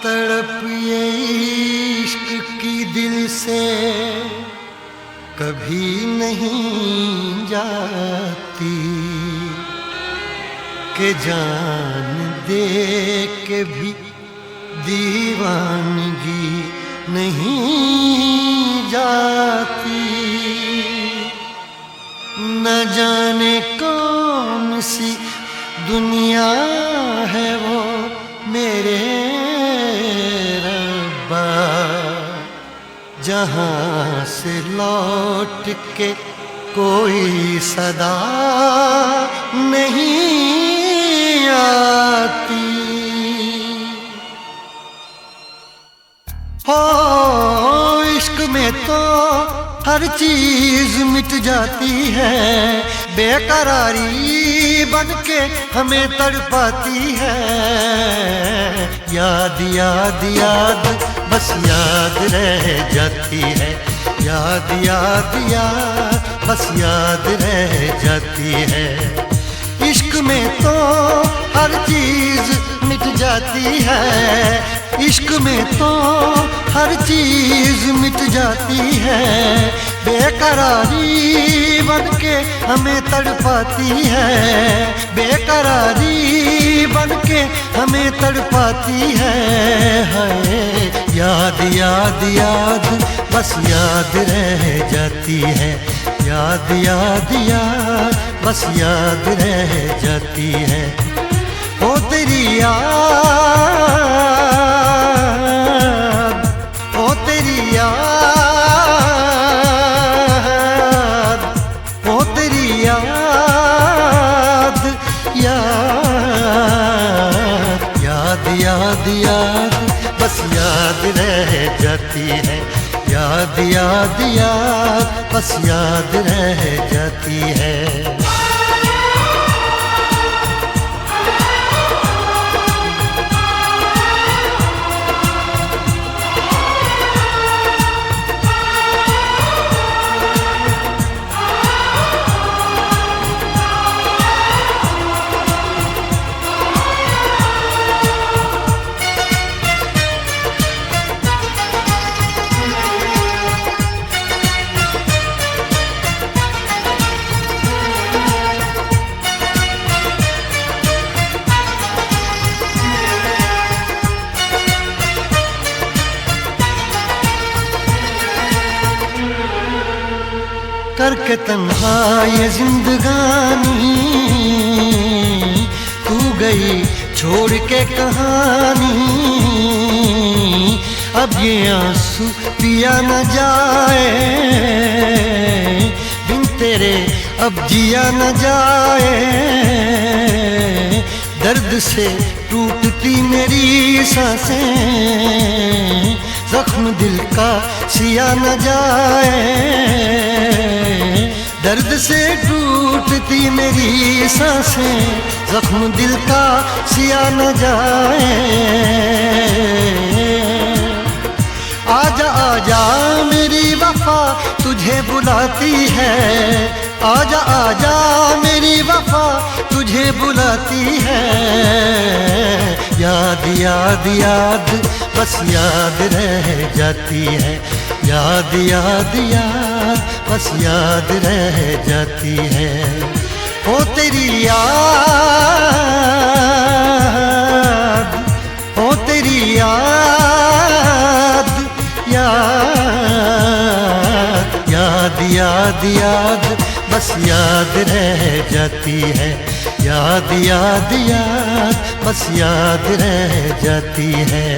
तड़प ये इश्क की दिल से कभी नहीं जाती कि जान दे के भी दीवानगी नहीं जाती। न जाने कौन सी दुनिया है वो मेरे रब्बा, जहाँ से लौट के कोई सदा नहीं आती। हो इश्क में तो हर चीज मिट जाती है, बेकरारी बनके हमें तड़पाती है। याद याद याद बस याद रह जाती है, याद याद याद बस याद रह जाती है। इश्क में तो हर चीज मिट जाती है, इश्क में तो हर चीज मिट जाती है। बेकरारी बनके हमें तड़पाती है, बेकरारी बनके हमें तड़पाती है। हाय याद याद याद बस याद रह जाती है, याद याद याद बस याद रह जाती है। ओ तेरी याद, ओ तेरी याद, ओ तेरी याद, याद याद याद याद बस याद रह जाती है, याद याद याद बस याद रह जाती है। करके तन्हा ये जिंदगानी तू गई छोड़ के कहानी। अब ये आंसू पिया न जाए, बिन तेरे अब जिया न जाए। दर्द से टूटती मेरी सांसें, जख्म दिल का सिया न जाए। दर्द से टूटती मेरी सांसें, जख्म दिल का सिया न जाए। आजा आजा मेरी वफा तुझे बुलाती है, आजा आजा मेरी वफा तुझे बुलाती है। याद याद याद बस याद रह जाती है, याद याद याद बस याद रह जाती है। ओ तेरी याद, ओ तेरी याद, याद याद याद याद बस याद रह जाती है, याद याद याद बस याद रह जाती है।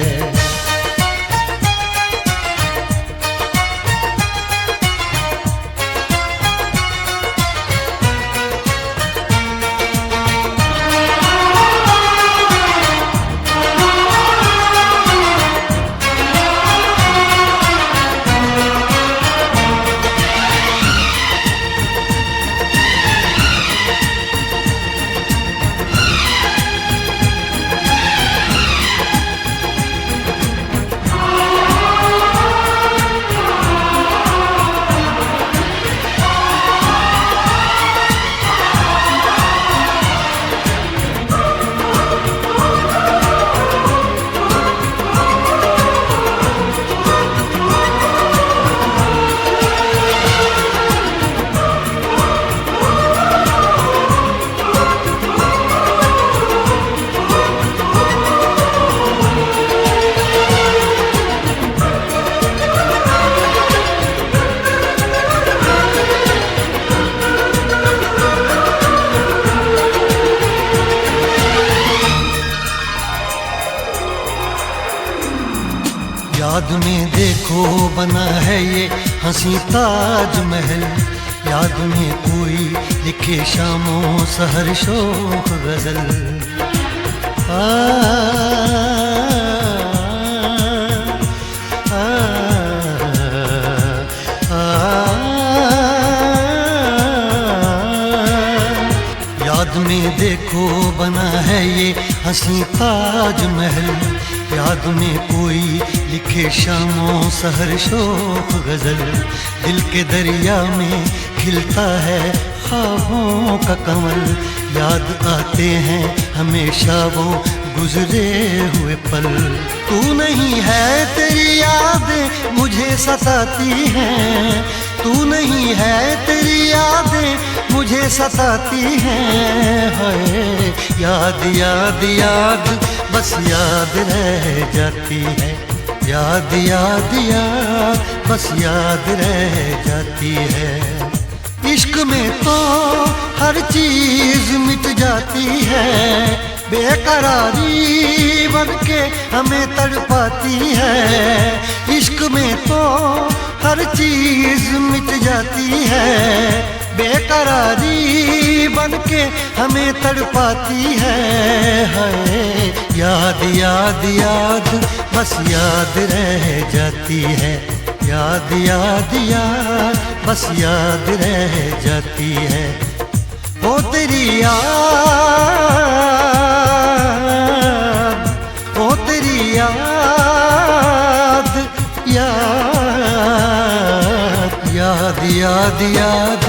याद में देखो बना है ये हंसी ताजमहल, याद में कोई लिखे शामों सहर शोख गजल। आ, आ, आ, याद में देखो बना है ये हंसी ताजमहल, याद में कोई लिखे शामों सहर शोख गजल। दिल के दरिया में खिलता है ख्वाबों का कमल, याद आते हैं हमेशा वो गुजरे हुए पल। तू नहीं है तेरी यादें मुझे सताती हैं, तू नहीं है तेरी यादें मुझे सताती हैं। हाय याद याद याद बस याद रह जाती है, याद याद याद बस याद रह जाती है। इश्क में तो हर चीज मिट जाती है, बेकरारी बनके हमें तड़पाती है। इश्क में तो हर चीज मिट जाती है, बेकरारी बनके हमें तड़पाती है। हाय याद याद याद बस याद रह जाती है, याद याद याद बस याद रह जाती है। ओ तेरी याद, ओ तेरी याद, याद याद याद याद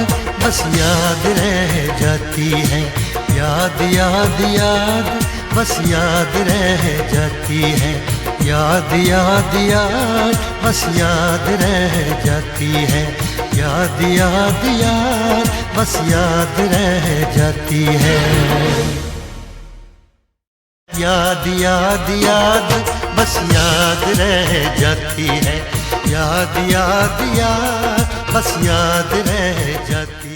बस याद रह जाती है, याद याद याद बस याद रह जाती है। याद याद याद बस याद रह जाती है, याद याद याद बस याद रह जाती है। याद याद याद बस याद रह जाती है, याद याद याद बस याद रह जाती है।